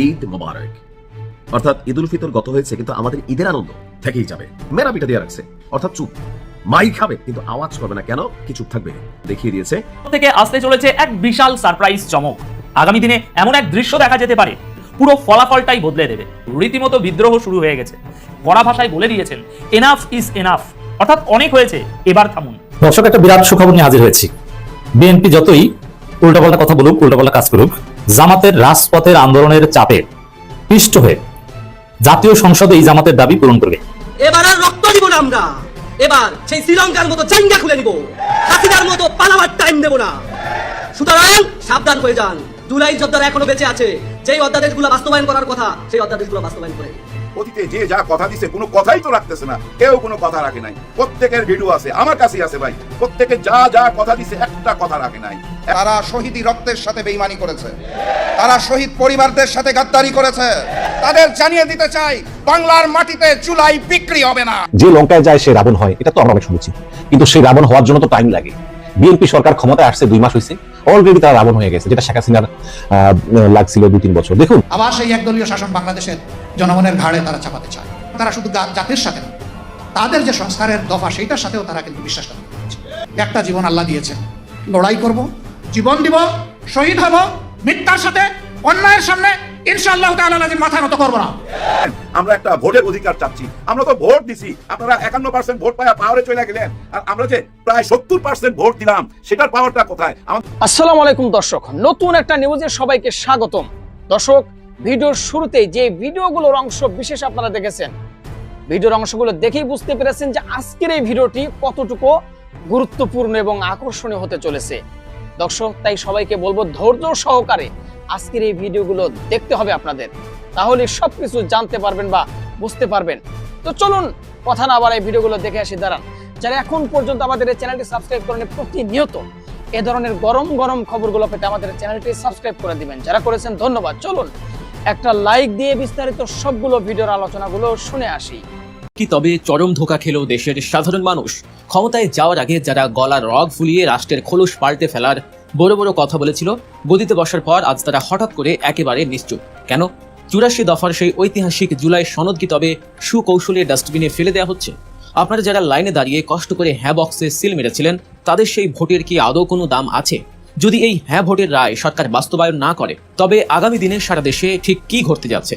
ঈদ মোবারক। অর্থাৎ ঈদ উল ফিতর গত হয়েছে, কিন্তু আমাদের ঈদের আনন্দ থেকেই যাবে। মেরা পিঠা দিয়ে রাখছে, অর্থাৎ চুপ। মাই খাবে কিন্তু আওয়াজ করবে না, কেন? কি চুপ থাকবে? দেখিয়ে দিয়েছে। থেকে আসতে চলেছে এক বিশাল সারপ্রাইজ চমক। আগামী দিনে এমন এক দৃশ্য দেখা যেতে পারে পুরো ফলাফলটাই বদলে দেবে। রীতিমতো বিদ্রোহ শুরু হয়ে গেছে। কড়া ভাষায় বলে দিয়েছেন এনাফ ইজ এনাফ, অর্থাৎ অনেক হয়েছে, এবার থামুন। দর্শক, একটা বিরাট সুখবর নিয়ে হাজির হয়েছি। বিএনপি যতই উল্টাপাল্টা কথা বলুক, উল্টাপাল্টা কাজ করুক, জামাতের রাজপথের আন্দোলনের চাপে পিষ্ট হয়ে জাতীয় সংসদে এই জামাতের দাবি পূরণ করবে। এবার আর রক্ত দিব না আমরা, এবার সেই শ্রীলঙ্কার মতো জাঙ্গা খুলে নিব, হাসিনার মতো পালাবার টাইম দেব না। সুতরাং সাবধান হয়ে যান, জুলাই যোদ্ধারা এখনো বেঁচে আছে। যেই অধ্যাদেশগুলো বাস্তবায়ন করার কথা সেই অধ্যাদেশগুলো বাস্তবায়ন করে। অতীতে যে যা কথা দিছে কোনো কথাই তো রাখতেছে না, কেউ কোনো কথা রাখে নাই। প্রত্যেকের ভিডিও আছে, আমার কাছেই আছে ভাই। প্রত্যেকে যা যা কথা দিছে একটা কথা রাখে নাই। তারা শহীদি রক্তের সাথে বেঈমানি করেছে, তারা শহীদ পরিবারদের সাথে গাদ্দারি করেছে। তাদের জানিয়ে দিতে চাই, বাংলার মাটিতে জুলাই বিক্রি হবে না। যে লঙ্কায় যায় সে রাবণ হয়, এটা তো আমরা অনেক শুনেছি, কিন্তু সেই রাবণ হওয়ার জন্য তো টাইম লাগে। বিএনপি সরকার ক্ষমতায় আসছে 2 মাস হয়েছে, অলরেডি তারা রাবণ হয়ে গেছে, যেটা শেখ হাসিনার লাগছিল 2-3 বছর। দেখুন, আবার সেই একদলীয় শাসন বাংলাদেশের জনগণের ঘাড়ে তারা চাপাতে চায়। তারা শুধু জাতির সাথে না, তাদের যে সংস্কারের দফা সেইটার সাথেও তারা কিন্তু বিশ্বাস করতে পারছে। একটা জীবন আল্লাহ দিয়েছেন, লড়াই করব, জীবন দিব, শহীদ হব, মিথ্যার সাথে অন্যায়ের সামনে ইনশাআল্লাহ তাআলা লাজিম মাথা নত করব না। আমরা একটা ভোটের অধিকার চাচ্ছি। আমরা তো ভোট দিছি, আপনারা 51% ভোট পাওয়া পাওয়ারে চলে গেলেন, আর আমরা যে প্রায় 70% ভোট দিলাম, সেটার পাওয়ারটা কোথায়? আসসালামু আলাইকুম দর্শক, নতুন একটা নিউজে সবাইকে স্বাগতম। দর্শক, ভিডিওর শুরুতেই যে ভিডিওগুলোর অংশ বিশেষ আপনারা দেখেছেন, ভিডিওর অংশগুলো দেখেই বুঝতে পেরেছেন যে আজকের এই ভিডিওটি কতটুকু গুরুত্বপূর্ণ এবং আকর্ষণীয় হতে চলেছে। দর্শক, তাই সবাইকে বলবো ধৈর্য সহকারে আজকের এই ভিডিওগুলো দেখতে হবে আপনাদের, তাহলে সবকিছু জানতে পারবেন বা বুঝতে পারবেন। তো চলুন কথা না বাড়াই ভিডিওগুলো দেখে আসি। দাঁড়ান, যারা এখন পর্যন্ত আমাদের এই চ্যানেলটি সাবস্ক্রাইব করেন, প্রতিনিয়ত এ ধরনের গরম গরম খবরগুলো পেতে আমাদের চ্যানেলটি সাবস্ক্রাইব করে দিবেন। যারা করেছেন ধন্যবাদ। চলুন একটা লাইক দিয়ে বিস্তারিত সবগুলো ভিডিওর আলোচনাগুলো শুনে আসি। কি তবে চরম ধোঁকা খেলো দেশের সাধারণ মানুষ? ক্ষমতায় যাওয়ার আগে যারা গলার রগ ফুলিয়ে রাষ্ট্রের খোলস পাল্টে ফেলার বড় বড় কথা বলেছিল, গদিতে বসার পর আজ তারা হঠাৎ করে একেবারে নিশ্চুপ। কেন? 84 দফার সেই ঐতিহাসিক জুলাই সনদ কি তবে সুকৌশলে ডাস্টবিনে ফেলে দেওয়া হচ্ছে? আপনারা যারা লাইনে দাঁড়িয়ে কষ্ট করে হ্যাঁ বক্সে সিল মেরেছিলেন, তাদের সেই ভোটের কি আদৌ কোনো দাম আছে? যদি এই হ্যাঁ ভোটের রায় সরকার বাস্তবায়ন না করে, তবে আগামী দিনে সারা দেশে ঠিক কি ঘটতে যাচ্ছে?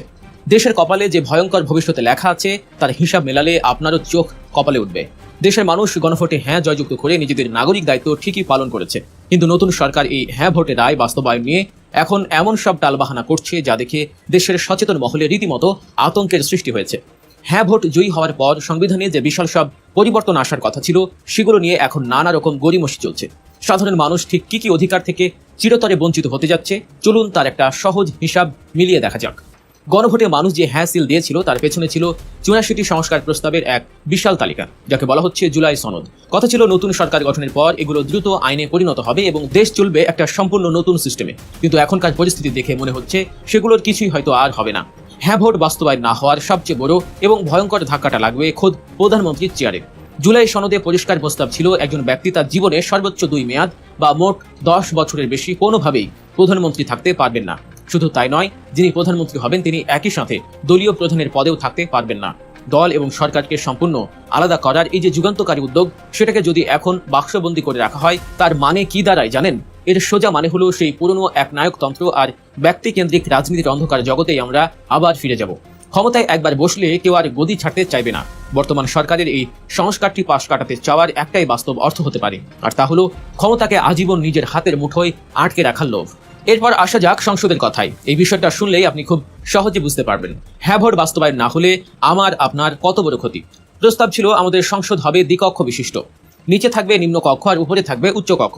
দেশের কপালে যে ভয়ঙ্কর ভবিষ্যতে লেখা আছে, তার হিসাব মেলালে আপনারও চোখ কপালে উঠবে। দেশের মানুষ গণভোটে হ্যাঁ জয়যুক্ত করে নিজেদের নাগরিক দায়িত্ব ঠিকই পালন করেছে, কিন্তু নতুন সরকার এই হ্যাঁ ভোটের রায় বাস্তবায়ন নিয়ে এখন এমন সব টালবাহানা করছে যা দেখে দেশের সচেতন মহলে রীতিমতো আতঙ্কের সৃষ্টি হয়েছে। হ্যাঁ ভোট জয়ী হওয়ার পর সংবিধানে যে বিশাল সব পরিবর্তন আসার কথা ছিল, সেগুলো নিয়ে এখন নানা রকম গড়িমসি চলছে। সাধারণ মানুষ ঠিক কি কি অধিকার থেকে চিরতরে বঞ্চিত হতে যাচ্ছে, চলুন তার একটা সহজ হিসাব মিলিয়ে দেখা যাক। গণভোটে মানুষ যে হ্যাঁ সিল দিয়েছিল, তার পেছনে ছিল 84টি সংস্কার প্রস্তাবের এক বিশাল তালিকা, যাকে বলা হচ্ছে জুলাই সনদ। কথা ছিল নতুন সরকার গঠনের পর এগুলো দ্রুত আইনে পরিণত হবে এবং দেশ চলবে একটা সম্পূর্ণ নতুন সিস্টেমে। কিন্তু এখনকার পরিস্থিতি দেখে মনে হচ্ছে সেগুলোর কিছুই হয়তো আর হবে না। হ্যাঁ ভোট বাস্তবায়ন না হওয়ার সবচেয়ে বড় এবং ভয়ঙ্কর ধাক্কাটা লাগবে খোদ প্রধানমন্ত্রীর চেয়ারে। জুলাই সনদে পরিষ্কার প্রস্তাব ছিল, একজন ব্যক্তি তার জীবনে সর্বোচ্চ 2 মেয়াদ বা মোট 10 বছরের বেশি কোনোভাবেই প্রধানমন্ত্রী থাকতে পারবেন না। শুধু তাই নয়, যিনি প্রধানমন্ত্রী হবেন তিনি একই সাথে দলীয় প্রধানের পদেও থাকতে পারবেন না। দল এবং সরকারকে সম্পূর্ণ আলাদা করার এই যে যুগান্তকারী উদ্যোগ, সেটাকে যদি এখন বাক্সবন্দি করে রাখা হয়, তার মানে কি দাঁড়ায় জানেন? এর সোজা মানে হলো সেই পুরনো একনায়কতন্ত্র আর ব্যক্তিকেন্দ্রিক রাজনীতির অন্ধকার জগতেই আমরা আবার ফিরে যাব। ক্ষমতায় একবার বসলে কেউ আর গদি ছাড়তে চাইবে না। বর্তমান সরকারের এই সংস্কারটি পাশ কাটাতে চাওয়ার একটাই বাস্তব অর্থ হতে পারে, আর তা হলো ক্ষমতাকে আজীবন নিজের হাতের মুঠোয় আটকে রাখার লোভ। এরপর আসা যাক সংসদের কথায়। এই বিষয়টা শুনলেই আপনি খুব সহজে বুঝতে পারবেন হ্যাঁ ভোট বাস্তবায়ন না হলে আমার আপনার কত বড় ক্ষতি। প্রস্তাব ছিল আমাদের সংসদ হবে দ্বিকক্ষ বিশিষ্ট, নিচে থাকবে নিম্ন কক্ষ আর উপরে থাকবে উচ্চ কক্ষ।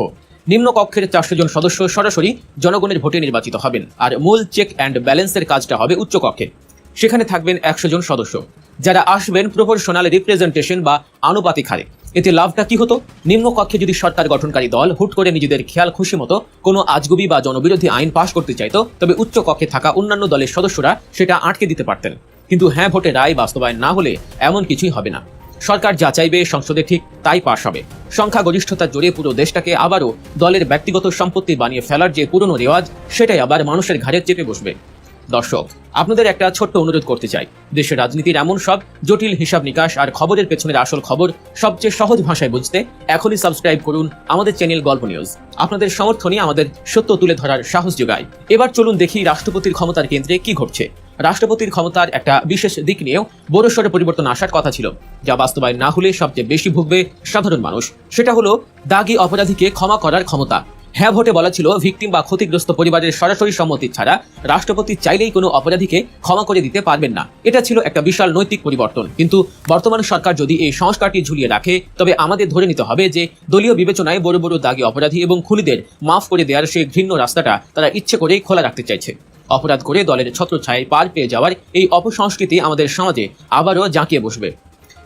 নিম্ন কক্ষের 400 জন সদস্য সরাসরি জনগণের ভোটে নির্বাচিত হবেন, আর মূল চেক অ্যান্ড ব্যালেন্সের কাজটা হবে উচ্চ কক্ষে। সেখানে থাকবেন 100 জন সদস্য, যারা আসবেন প্রপোর্শনাল রিপ্রেজেন্টেশন বা আনুপাতিক হারে। এতে লাভটা কি হতো? নিম্ন কক্ষে যদি সরকার গঠনকারী দল হুট করে নিজেদের খেয়াল খুশি মতো কোনো আজগুবি বা জনবিরোধী আইন পাশ করতে চাইতো, তবে উচ্চ কক্ষে থাকা অন্যান্য দলের সদস্যরা সেটা আটকে দিতে পারতেন। কিন্তু হ্যাঁ ভোটে রায় বাস্তবায়ন না হলে এমন কিছুই হবে না। সরকার যা চাইবে সংসদে ঠিক তাই পাশ হবে। সংখ্যাগরিষ্ঠতার জোরে পুরো দেশটাকে আবারও দলের ব্যক্তিগত সম্পত্তি বানিয়ে ফেলার যে পুরনো রেওয়াজ, সেটাই আবার মানুষের ঘাড়ে চেপে বসবে। দর্শক, আপনাদের একটা ছোট্ট অনুরোধ করতে চাই। দেশের রাজনীতির এমন সব জটিল হিসাব নিকাশ আর খবরের পেছনের আসল খবর সবচেয়ে সহজ ভাষায় বুঝতে এখনই সাবস্ক্রাইব করুন আমাদের চ্যানেল গল্প নিউজ। আপনাদের সমর্থনই আমাদের সত্য তুলে ধরার সাহস যোগায়। এবার চলুন দেখি রাষ্ট্রপতির ক্ষমতার কেন্দ্রে কি ঘটছে। রাষ্ট্রপতির ক্ষমতার একটা বিশেষ দিক নিয়েও বড়সড় পরিবর্তন আসার কথা ছিল, যা বাস্তবায়ন না হলে সবচেয়ে বেশি ভুগবে সাধারণ মানুষ। সেটা হলো দাগী অপরাধীকে ক্ষমা করার ক্ষমতা। হ্যাঁ ভোটে বলা ছিল ভিকটিম বা ক্ষতিগ্রস্ত পরিবারের সরাসরি সম্মতি ছাড়া রাষ্ট্রপতি চাইলেই কোনো অপরাধীকে ক্ষমা করে দিতে পারবেন না। এটা ছিল একটা বিশাল নৈতিক পরিবর্তন। কিন্তু বর্তমান সরকার যদি এই সংস্কারটি ঝুলিয়ে রাখে, তবে আমাদের ধরে নিতে হবে যে দলীয় বিবেচনায় বড় বড় দাগী অপরাধী এবং খুনিদের মাফ করে দেওয়ার সেই ঘৃণ্য রাস্তাটা তারা ইচ্ছে করেই খোলা রাখতে চাইছে। অপরাধ করে দলের ছত্রছায়ায় পার পেয়ে যাওয়ার এই অপসংস্কৃতি আমাদের সমাজে আবারও জাঁকিয়ে বসবে।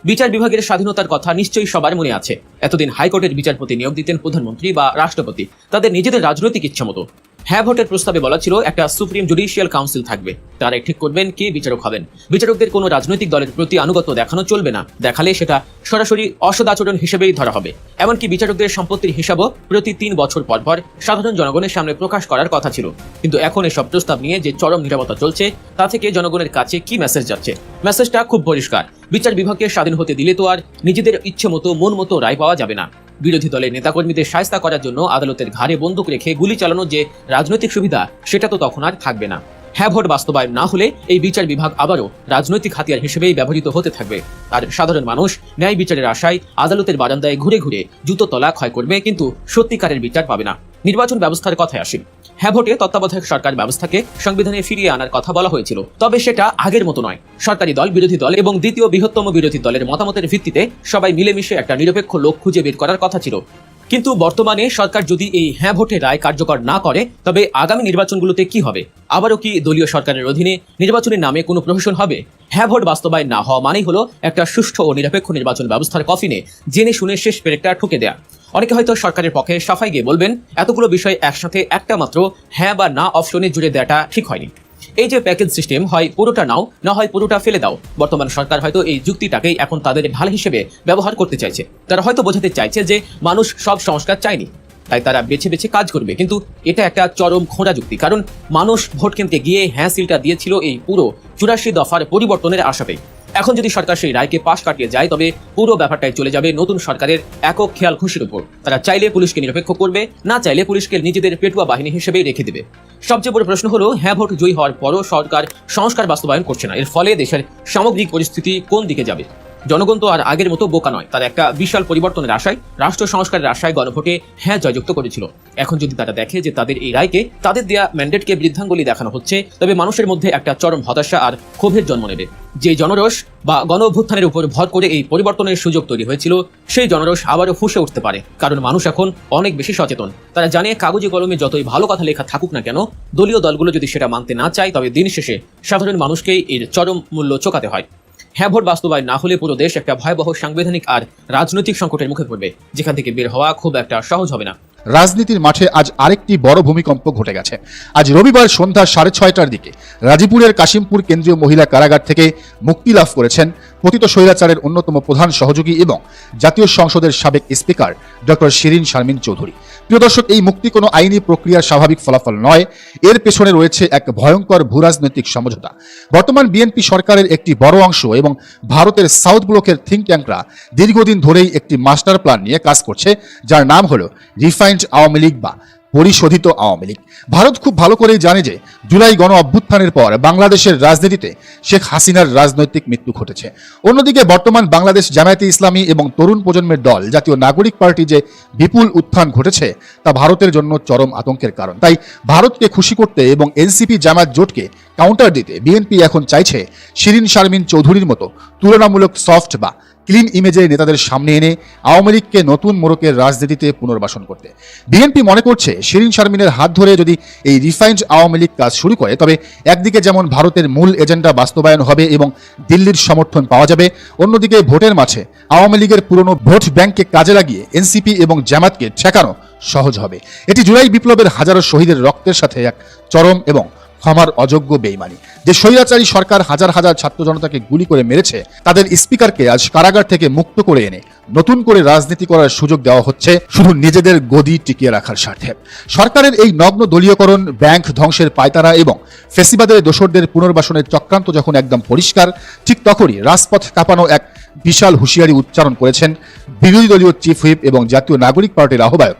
বিচার বিভাগের স্বাধীনতার কথা নিশ্চয়ই সবার মনে আছে। এতদিন হাইকোর্টের বিচারপতি নিয়োগ দিতেন প্রধানমন্ত্রী বা রাষ্ট্রপতি, তাদের নিজেদের রাজনৈতিক ইচ্ছামতো। হ্যাঁ ভোটের প্রস্তাবে বলা ছিল একটা সুপ্রিম জুডিশিয়াল কাউন্সিল থাকবে, তারাই ঠিক করবেন কে বিচারক হবেন। বিচারকদের কোনো রাজনৈতিক দলের প্রতি আনুগত্য দেখানো চলবে না, দেখালে সেটা সরাসরি অসদাচরণ হিসেবেই ধরা হবে। এমনকি বিচারকদের সম্পত্তির হিসাবও প্রতি 3 বছর পর পর সাধারণ জনগণের সামনে প্রকাশ করার কথা ছিল। কিন্তু এখন এসব প্রস্তাব নিয়ে যে চরম নীরবতা চলছে, তা থেকে জনগণের কাছে কি মেসেজ যাচ্ছে? মেসেজটা খুব পরিষ্কার। বিচার বিভাগকে স্বাধীন হতে দিলে তো আর নিজেদের ইচ্ছে মতো মন মতো রায় পাওয়া যাবে না। বিরোধী দলের নেতাকর্মীদের শায়েস্তা করার জন্য আদালতের ঘাড়ে বন্দুক রেখে গুলি চালানোর যে রাজনৈতিক সুবিধা, সেটা তো তখন আর থাকবে না। হ্যাঁ ভোট বাস্তবায়ন না হলে এই বিচার বিভাগ আবারও রাজনৈতিক হাতিয়ার হিসেবেই ব্যবহৃত হতে থাকবে। আর সাধারণ মানুষ ন্যায় বিচারের আশায় আদালতের বারান্দায় ঘুরে ঘুরে জুতো তলা ক্ষয় করবে, কিন্তু সত্যিকারের বিচার পাবে না। নির্বাচন ব্যবস্থার কথায় আসি। হ্যাঁ ভোটে তত্ত্বাবধায়ক সরকার ব্যবস্থাকে সংবিধানে ফিরিয়ে আনার কথা বলা হয়েছিল, তবে সেটা আগের মতো নয়। সরকারি দল, বিরোধী দল এবং দ্বিতীয় বৃহত্তম বিরোধী দলের মতামতের ভিত্তিতে সবাই মিলেমিশে একটা নিরপেক্ষ লোক খুঁজে বের করার কথা ছিল। কিন্তু বর্তমানে সরকার যদি এই হ্যাঁ ভোটের রায় কার্যকর না করে, তবে আগামী নির্বাচনগুলোতে কি হবে? আবারও কি দলীয় সরকারের অধীনে নির্বাচনের নামে কোনো প্রহসন হবে? হ্যাঁ ভোট বাস্তবায়ন না হওয়া মানেই হলো একটা সুষ্ঠু ও নিরপেক্ষ নির্বাচন ব্যবস্থার কফিনে জেনে শুনে শেষ পেরেকটা ঠুকে দেয়া। অনেকে হয়তো সরকারের পক্ষে সাফাই গিয়ে বলবেন, এতগুলো বিষয় একসাথে একটা মাত্র হ্যাঁ বা না অপশনে জুড়ে দেওয়াটা ঠিক হয়নি। এই যে প্যাকেজ সিস্টেম, হয় পুরোটা নাও, না হয় পুরোটা ফেলে দাও। বর্তমান সরকার হয়তো এই যুক্তিটাকেই এখন তাদের ঢাল হিসেবে ব্যবহার করতে চাইছে। তারা হয়তো বোঝাতে চাইছে যে মানুষ সব সংস্কার চায়নি, তাই তারা বেছে বেছে কাজ করবে। কিন্তু এটা একটা চরম খোঁড়া যুক্তি, কারণ মানুষ ভোট কেন্দ্রে গিয়ে হ্যাঁ সিলটা দিয়েছিল এই পুরো 84 দফার পরিবর্তনের আশাতেই। এখন যদি সরকার সেই রায়কে পাশ কাটিয়ে যায়, তবে পুরো ব্যাপারটাই চলে যাবে নতুন সরকারের একক খেয়াল খুশির উপর। তারা চাইলে পুলিশকে নিরপেক্ষ করবে, না চাইলে পুলিশকে নিজেদের পেটুয়া বাহিনী হিসেবেই রেখে দেবে। সবচেয়ে বড় প্রশ্ন হলো, হ্যাঁ ভোট জয়ী হওয়ার পরও সরকার সংস্কার বাস্তবায়ন করছে না। এর ফলে দেশের সামগ্রিক পরিস্থিতি কোন দিকে যাবে? জনগণ তো আর আগের মতো বোকা নয়। তারা একটা বিশাল পরিবর্তনের আশায়, রাষ্ট্র সংস্কারের আশায় গণভোটে হ্যাঁ জয়যুক্ত করেছিল। এখন যদি তারা দেখে যে তাদের এই রায়কে, তাদের দেয়া ম্যান্ডেটকে বৃদ্ধাঙ্গুলি দেখানো হচ্ছে, তবে মানুষের মধ্যে একটা চরম হতাশা আর ক্ষোভের জন্ম নেবে। যে জনরোষ বা গণ অভ্যুত্থানের উপর ভর করে এই পরিবর্তনের সুযোগ তৈরি হয়েছিল, সেই জনরোষ আবারও ফুঁসে উঠতে পারে। কারণ মানুষ এখন অনেক বেশি সচেতন। তারা জানে কাগজে কলমে যতই ভালো কথা লেখা থাকুক না কেন, দলীয় দলগুলো যদি সেটা মানতে না চায়, তবে দিন শেষে সাধারণ মানুষকেই এর চরম মূল্য চোকাতে হয়। হ্যাঁ ভোট বাস্তবায়ন না হলে পুরো দেশ একটা ভয়াবহ সাংবিধানিক আর রাজনৈতিক সংকটের মুখে পড়বে, যেখান থেকে বের হওয়া খুব একটা সহজ হবে না। রাজনীতির মাঠে আজ আরেকটি বড় ভূমিকম্প ঘটে গেছে। আজ রবিবার সন্ধ্যা 6:30টার দিকে রাজীপুরের কাশিমপুর কেন্দ্রীয় মহিলা কারাগার থেকে মুক্তি লাভ করেছেন পতিত স্বৈরাচারের অন্যতম প্রধান সহযোগী এবং জাতীয় সংসদের সাবেক স্পিকার ডক্টর শিরিন শারমিন চৌধুরী। প্রিয় দর্শক, এই মুক্তি কোনো আইনি প্রক্রিয়ার স্বাভাবিক ফলাফল নয়, এর পেছনে রয়েছে এক ভয়ঙ্কর ভূরাজনৈতিক সমঝোতা। বর্তমান বিএনপি সরকারের একটি বড় অংশ এবং ভারতের সাউথ ব্লকের থিঙ্ক ট্যাঙ্করা দীর্ঘদিন ধরেই একটি মাস্টার প্ল্যান নিয়ে কাজ করছে, যার নাম হলো রিফাইন্ড আওয়ামী লীগ বা পরিশোধিত আওয়ামী লীগ। ভারত খুব ভালো করেই জানে যে জুলাই গণ অভ্যুত্থানের পর বাংলাদেশের রাজনীতিতে শেখ হাসিনার রাজনৈতিক মৃত্যু ঘটেছে। অন্যদিকে বর্তমান বাংলাদেশ জামায়াতে ইসলামী এবং তরুণ প্রজন্মের দল জাতীয় নাগরিক পার্টি যে বিপুল উত্থান ঘটেছে, তা ভারতের জন্য চরম আতঙ্কের কারণ। তাই ভারতকে খুশি করতে এবং এনসিপি জামায়াত জোটকে কাউন্টার দিতে বিএনপি এখন চাইছে শিরিন শারমিন চৌধুরীর মতো তুলনামূলক সফট বা ক্লিন ইমেজের নেতাদের সামনে এনে আওয়ামী লীগকে নতুন মোড়কের রাজনীতিতে পুনর্বাসন করতে। বিএনপি মনে করছে, শিরিন শারমিনের হাত ধরে যদি এই রিফাইন্ড আওয়ামী লীগ কাজ শুরু করে, তবে একদিকে যেমন ভারতের মূল এজেন্ডা বাস্তবায়ন হবে এবং দিল্লির সমর্থন পাওয়া যাবে, অন্যদিকে ভোটের মাঠে আওয়ামী লীগের পুরনো ভোট ব্যাংককে কাজে লাগিয়ে এনসিপি এবং জামাতকে ঠেকানো সহজ হবে। এটি জুলাই বিপ্লবের হাজারো শহীদের রক্তের সাথে এক চরম এবং ক্ষমার অযোগ্য বেইমানি। যে স্বৈরাচারী সরকার হাজার হাজার ছাত্র জনতাকে গুলি করে মেরেছে, তাদের স্পিকারকে আজ কারাগার থেকে মুক্ত করে এনে নতুন করে রাজনীতি করার সুযোগ দেওয়া হচ্ছে শুধু নিজেদের গদি টিকিয়ে রাখার স্বার্থে। সরকারের এই নগ্ন দলীয়করণ, ব্যাংক ধ্বংসের পায়তারা এবং ফেসিবাদের দোসরদের পুনর্বাসনের চক্রান্ত যখন একদম পরিষ্কার, ঠিক তখনই রাজপথ কাঁপানো এক বিশাল হুঁশিয়ারি উচ্চারণ করেছেন বিরোধী দলীয় চিফ হুইপ এবং জাতীয় নাগরিক পার্টির আহ্বায়ক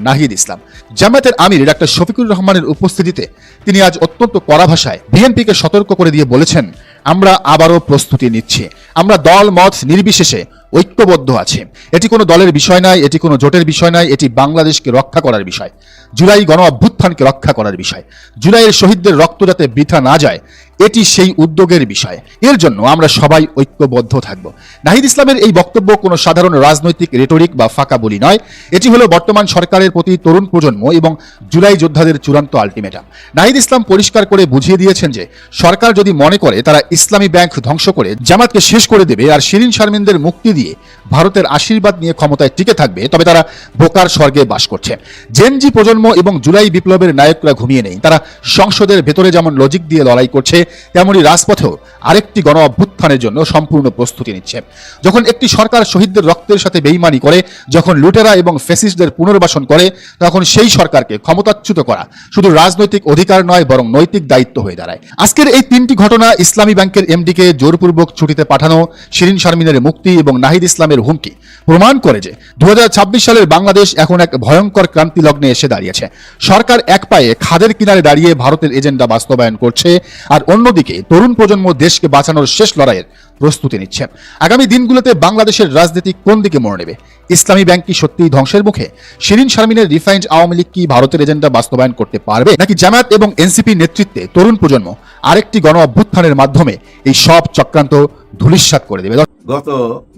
নাহিদ ইসলাম। জামায়াতের আমির ডাক্তার শফিকুর রহমানের উপস্থিতিতে তিনি আজ অত্যন্ত কড়া ভাষায় বিএনপিকে সতর্ক করে দিয়ে বলেছেন, আমরা আবারও প্রস্তুতি নিচ্ছি, আমরা দল মত নির্বিশেষে ঐক্যবদ্ধ আছে। এটি কোনো দলের বিষয় নয়, এটি কোনো জোটের বিষয় নয়, এটি বাংলাদেশকে রক্ষা করার বিষয়, জুলাই গণ অভ্যুত্থানকে রক্ষা করার বিষয়, জুলাইয়ের শহীদদের রক্ত যাতে বৃথা না যায়, এটি সেই উদ্যোগের বিষয়। এর জন্য আমরা সবাই ঐক্যবদ্ধ থাকব। নাহিদ ইসলামের এই বক্তব্য কোনো সাধারণ রাজনৈতিক রেটরিক বা ফাঁকা বলি নয়, এটি হলো বর্তমান সরকারের প্রতি তরুণ প্রজন্ম এবং জুলাই যোদ্ধাদের চূড়ান্ত আলটিমেটাম। নাহিদ ইসলাম পরিষ্কার করে বুঝিয়ে দিয়েছেন যে সরকার যদি মনে করে তারা ইসলামী ব্যাংক ধ্বংস করে জামাতকে শেষ করে দেবে আর শিরিন শারমিনদের মুক্তি দিয়ে ভারতের আশীর্বাদ নিয়ে ক্ষমতায় টিকে থাকবে, তবে তারা বোকার স্বর্গে বাস করছে। জেনজি প্রজন্ম এবং জুলাই বিপ্লবের নায়করা ঘুমিয়ে নেই। তারা সংসদের ভেতরে যেমন লজিক দিয়ে লড়াই করছে, তেমনি রাজপথেও আরেকটি গণ অভ্যুত্থানের জন্য সম্পূর্ণ প্রস্তুতি নিচ্ছে। যখন একটি সরকার শহীদদের রক্তের সাথে বেইমানি করে, যখন লুটেরা এবং ফ্যাসিস্টদের পুনর্বাসন করে, তখন সেই সরকারকে ক্ষমতাচ্যুত করা শুধু রাজনৈতিক অধিকার নয়, বরং নৈতিক দায়িত্ব হয়ে দাঁড়ায়। আজকের এই তিনটি ঘটনা, ইসলামী ব্যাংকের এমডিকে জোরপূর্বক ছুটিতে পাঠানো, শিরিন শারমিনের মুক্তি এবং নাহিদ ইসলামের হুমকি, প্রমাণ করে যে 2026 সালের বাংলাদেশ এখন এক ভয়ঙ্কর ক্রান্তি লগ্নে এসে দাঁড়িয়েছে। সরকার এক পায়ে খাদের কিনারে দাঁড়িয়ে ভারতের এজেন্ডা বাস্তবায়ন করছে, আর অন্যদিকে তরুণ প্রজন্ম দেশকে বাঁচানোর শেষ লড়াইয়ের প্রস্তুতি নিচ্ছে। আগামী দিনগুলোতে বাংলাদেশের রাজনীতি কোন দিকে মোড় নেবে? ইসলামী ব্যাংক কি সত্যিই ধ্বংসের মুখে? শিরিন শারমিনের রিফাইন্ড আওয়ামী লীগ কি ভারতের এজেন্ডা বাস্তবায়ন করতে পারবে, নাকি জামায়াত এবং এনসিপি নেতৃত্বে তরুণ প্রজন্ম আরেকটি গণ অভ্যুত্থানের মাধ্যমে এই সব চক্রান্ত ধূলিসাৎ করে দেবে? গত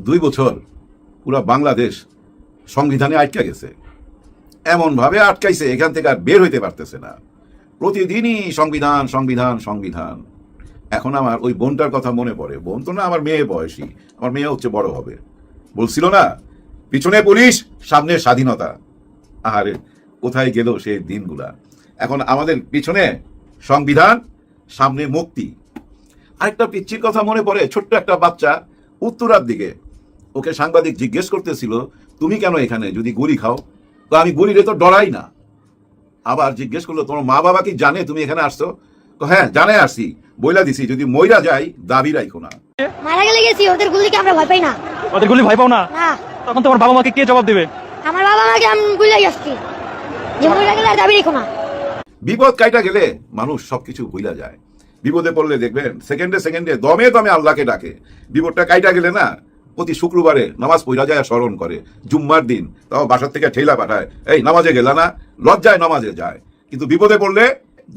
2 বছর পুরো বাংলাদেশ সংবিধানে আটকে গেছে, এমন ভাবে আটকাইছে এখান থেকে আর বের হইতে পারতেছে না। প্রতিদিনই সংবিধান সংবিধান সংবিধান। এখন আমার ওই বোনটার কথা মনে পড়ে। বোন তো না, আমার মেয়ে বয়সী, আমার মেয়ে হচ্ছে বড় হবে। বলছিল না, পিছনে পুলিশ সামনে স্বাধীনতা। আরে কোথায় গেল সেই দিনগুলা? এখন আমাদের পিছনে সংবিধান, সামনে মুক্তি। আরেকটা পিচ্ছির কথা মনে পড়ে, ছোট্ট একটা বাচ্চা উত্তরার দিকে, ওকে সাংবাদিক জিজ্ঞেস করতেছিল, তুমি কেন এখানে যদি গুলি খাও? তো আমি গুলিরে তো ডরাই না। আবার জিজ্ঞেস করলো, তোমার মা বাবা কি জানে তুমি এখানে আসছো? তো হ্যাঁ জানে, আসছি, বইলা দিছি, যদি মইরা যাই দাবি রাখো না। মারা গেলে গেছি, ওদের গুলিকে আমরা ভয় পাই না। ওদের গুলি ভয় পাও না? না। তখন তোমার বাবা মাকে কে জবাব দেবে? আমার বাবা মাকে আমি গুলি আসছি, যে মরে গেলে আর দাবি রাখো না। বিপদ কাইটা গেলে মানুষ সবকিছু ভুলা যায়। বিপদে পড়লে দেখবেন সেকেন্ডে সেকেন্ডে দমে দমে আল্লাহকে ডাকে। বিপদটা কাইটা গেলে না, প্রতি শুক্রবারে নামাজ পড়া যায়, স্মরণ করে। জুম্মার দিন তাও বাসার থেকে ঠেলা পাঠায়, এই নামাজে গেলা না, লজ্জায় নামাজে যায়। কিন্তু বিপদে পড়লে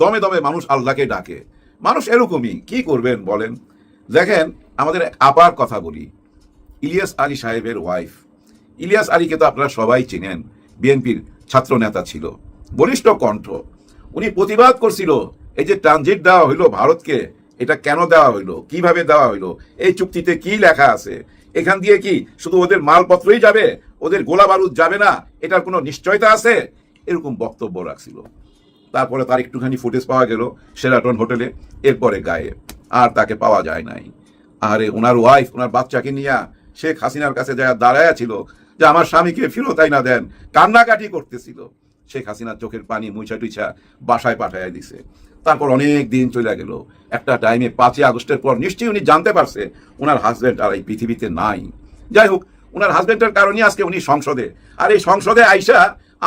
দমে দমে মানুষ আল্লাহকে ডাকে। মানুষ এরকমই, কি করবেন বলেন? দেখেন, আমাদের এক আপার কথা বলি, ইলিয়াস আলী সাহেবের ওয়াইফ। ইলিয়াস আলীকে তো আপনারা সবাই চিনেন, বিএনপির ছাত্র নেতা ছিল, বলিষ্ঠ কণ্ঠ। উনি প্রতিবাদ করছিল, এই যে ট্রানজিট দেওয়া হইলো ভারতকে, এটা কেন দেওয়া হইলো, কিভাবে দেওয়া হইলো, এই চুক্তিতে কি লেখা আছে, এখান দিয়ে কি শুধু ওদের মালপত্রই যাবে, ওদের গোলা বারুদ যাবে না, এটার কোনো নিশ্চয়তা আছে? এরকম বক্তব্য রাখছিল। তারপরে তার একটুখানি ফুটেজ পাওয়া গেল শেরাটন হোটেলে, এরপরে গায়েব, আর তাকে পাওয়া যায় নাই। আরে ওনার ওয়াইফ ওনার বাচ্চাকে নিয়ে শেখ হাসিনার কাছে যায় দাঁড়ায়া ছিল যে আমার স্বামীকে ফিরতাই না দেন, কান্নাকাটি করতেছিল। শেখ হাসিনার চোখের পানি মুইছা টুইছা বাসায় পাঠাইয়া দিছে। তারপর অনেক দিন চলে গেল। একটা টাইমে 5 আগস্টের পর নিশ্চয়ই উনি জানতে পারছে ওনার হাজবেন্ড আর এই পৃথিবীতে নাই। যাই হোক, ওনার হাজবেন্ডের কারণে আজকে উনি সংসদে। আর এই সংসদে আইসা,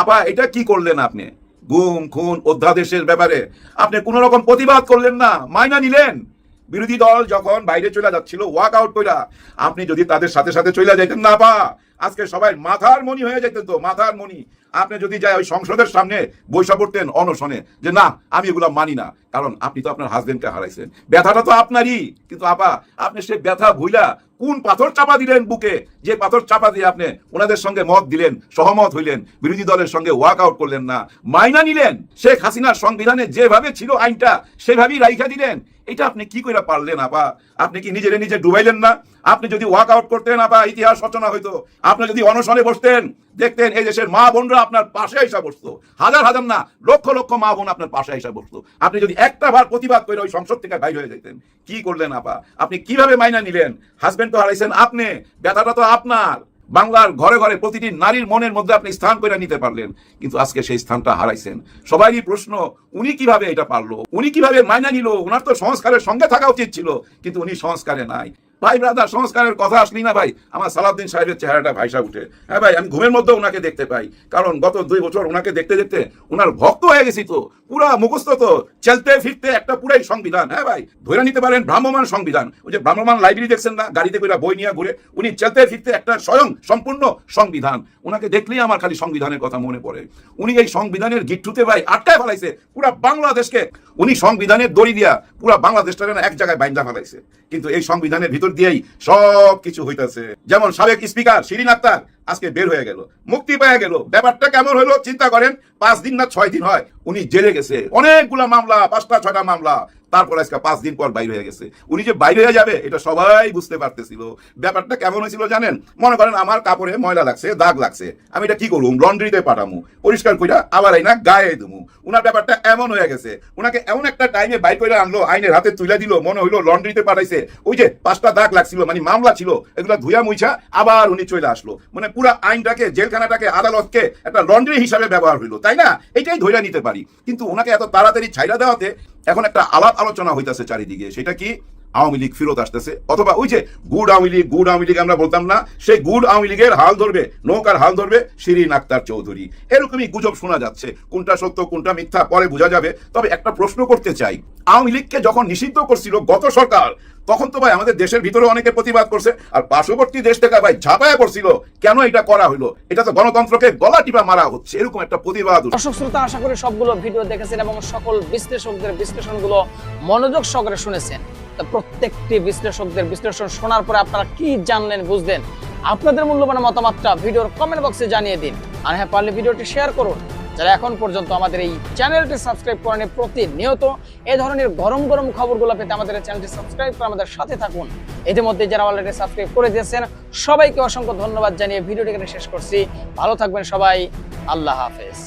আপা এটা কি করলেন আপনি? গুম খুন অধ্যাদেশের ব্যাপারে আপনি কোন রকম প্রতিবাদ করলেন না, মাইনা নিলেন। বিরোধী দল যখন বাইরে চলে যাচ্ছিল ওয়াক আউট কইরা, আপনি যদি তাদের সাথে সাথে চলে যাইতেন না, পা আজকে সবাই মাথার মণি হয়ে যেতেন। তো মাথার মণি আপনি যদি যায় ওই সংসদের সামনে বৈশা পড়তেন অনশনে, যে না আমি এগুলো মানি না, কারণ আপনি তো আপনার হাজবেন্ডকে হারাইছেন। ব্যথাটা তো আপনারই, কিন্তু আপা আপনি সে ব্যথা ভুইলা কোন পাথর চাপা দিলেন বুকে যে পাথর চাপা দিয়ে আপনি ওনাদের সঙ্গে মত দিলেন, সহমত হইলেন, বিরোধী দলের সঙ্গে ওয়াক আউট করলেন না, মাইনা নিলেন, শেখ হাসিনার সংবিধানে যেভাবে ছিল আইনটা সেভাবেই রাইখা দিলেন, এটা আপনি কি করে পারলেন আপা? আপনি কি নিজে ডুবাইলেন না? আপনি যদি ওয়াক আউট করতেন আপা, ইতিহাস রচনা হইতো। আপনি যদি অনশনে বসতেন, দেখতেন এই দেশের মা বোনরা আপনার পাশে এসে বসতো, হাজার হাজার না লক্ষ লক্ষ মা বোন আপনার পাশে এসে বসতো। আপনি যদি একটা বার প্রতিবাদ করে ওই সংসদ থেকে বাইরে হয়ে যেতেন। কি করলেন আপা? আপনি কিভাবে মাইনা নিলেন? হাজবেন্ড তো হারাইছেন আপনি, ব্যথাটা তো আপনার। বাংলার ঘরে ঘরে প্রতিটি নারীর মনের মধ্যে আপনি স্থান করে নিতে পারলেন, কিন্তু আজকে সেই স্থানটা হারাইছেন। সবারই প্রশ্ন, উনি কিভাবে এটা পারলো? উনি কিভাবে মাইনা নিল? উনার তো সংস্কারের সঙ্গে থাকা উচিত ছিল, কিন্তু উনি সংস্কারে নাই। ভাই ব্রাদার, সংস্কারের কথা আসলি না ভাই, আমার সালাউদ্দিন সাহেবের চেহারাটা ভাইসা উঠে। হ্যাঁ ভাই, আমি ঘুমের মধ্যে ওনাকে দেখতে পাই, কারণ গত 2 বছর ওনাকে দেখতে দেখতে ওনার ভক্ত হয়ে গেছি তো, পুরা মুখস্থ তো, চলতে ফিরতে একটা পুরাই সংবিধান। হ্যাঁ ভাই, ধরে নিতে পারেন ভ্রাম্যমান সংবিধান। ওই যে ভ্রাম্যমান লাইব্রেরি দেখছেন না, গাড়িতে করে বই নিয়ে ঘুরে, উনি চলতে ফিরতে একটা স্বয়ং সম্পূর্ণ সংবিধান। ওনাকে দেখলেই আমার খালি সংবিধানের কথা মনে পড়ে। উনি এই সংবিধানের গিট্টুতে ভাই আটকায় ফেলাইছে পুরা বাংলাদেশকে। উনি সংবিধানের দড়ি দিয়া পুরা বাংলাদেশটা এক জায়গায় বাইন্দা ফেলাইছে, কিন্তু এই সংবিধানের ভিতর দিয়েই সব কিছু হইতাছে। যেমন সাবেক স্পিকার শিরিন আক্তার আজকে বের হয়ে গেল, মুক্তি পেয়ে গেল। ব্যাপারটা কেমন হলো চিন্তা করেন, 5 দিন না 6 দিন হয় উনি জেলে গেছে, অনেকগুলা মামলা, 5টা 6টা মামলা, তারপর আজকে 5 দিন পর বাইরে হয়ে গেছে। উনি যে বাইরে হয়ে যাবে এটা সবাই বুঝতে পারতেছিল। ব্যাপারটা কেমন হয়েছিল জানেন? মনে করেন আমার কাপড়ে ময়লা লাগছে, দাগ লাগছে, আমি এটা কি করুম? লন্ড্রিতে পাঠামু, পরিষ্কার কইরা আবার আইনা গায়ে দেবো। উনার ব্যাপারটা এমন হয়ে গেছে, উনাকে এমন একটা টাইমে বাইর করে আনলো, আইনের হাতে তুলে দিল, মনে হইলো লন্ড্রিতে পাঠাইছে। ওই যে 5টা দাগ লাগছিল, মানে মামলা ছিল, এগুলা ধুয়া মুইছা আবার উনি চলে আসলো। মানে পুরা আইনটাকে, জেলখানাটাকে, আদালতকে একটা লন্ড্রি হিসাবে ব্যবহার হইলো, তাই না? এটাই ধইরা নিতে পারি। কিন্তু ওনাকে এত তাড়াতাড়ি ছাইরা দেওয়াতে এখন একটা আলাপ আলোচনা হইতাছে চারিদিকে। সেটা কি? আওয়ামী লীগ ফেরত আসতেছে, অথবা ওই যে গুড আওয়ামী লীগ আমরা বলতাম না, সেই গুড আওয়ামী লীগের হাল ধরবে, নৌকার হাল ধরবে শিরিন আক্তার চৌধুরী। এরকমই গুজব শোনা যাচ্ছে, কোনটা সত্য কোনটা মিথ্যা পরে বোঝা যাবে। তবে একটা প্রশ্ন করতে চাই, আওয়ামী লীগকে যখন নিষিদ্ধ করছিল গত সরকার, তখন তো ভাই আমাদের দেশের ভিতরে অনেকে প্রতিবাদ করছে, আর পার্শ্ববর্তী দেশ থেকে ভাই ঝাঁপায়া পড়ছিল। কেন এটা করা হলো? এটা তো গণতন্ত্রকে গলা টিপা মারা হচ্ছে, এরকম একটা প্রতিবাদ। দর্শক শ্রোতা, আশা করি সবগুলো ভিডিও দেখেছেন এবং সকল বিশ্লেষকদের বিশ্লেষণগুলো মনোযোগ সহকারে শুনেছেন। প্রত্যেকটি বিশ্লেষকদের বিশ্লেষণ শোনার পরে আপনারা কি জানলেন, বুঝলেন? আপনাদের মূল্যবান মতামতটা ভিডিওর কমেন্ট বক্সে জানিয়ে দিন। আর হ্যাঁ, পারলে ভিডিওটি শেয়ার করুন। যারা এখন পর্যন্ত আমাদের এই চ্যানেলটি সাবস্ক্রাইব করেনি, প্রতিনিয়ত এই ধরনের গরম গরম খবরগুলো পেতে আমাদের এই চ্যানেলটি সাবস্ক্রাইব করে আমাদের সাথে থাকুন। ইতিমধ্যে যারা অলরেডি সাবস্ক্রাইব করে দিয়েছেন সবাইকে অসংখ্য ধন্যবাদ জানিয়ে ভিডিওটি এখানে শেষ করছি। ভালো থাকবেন সবাই, আল্লাহ হাফেজ।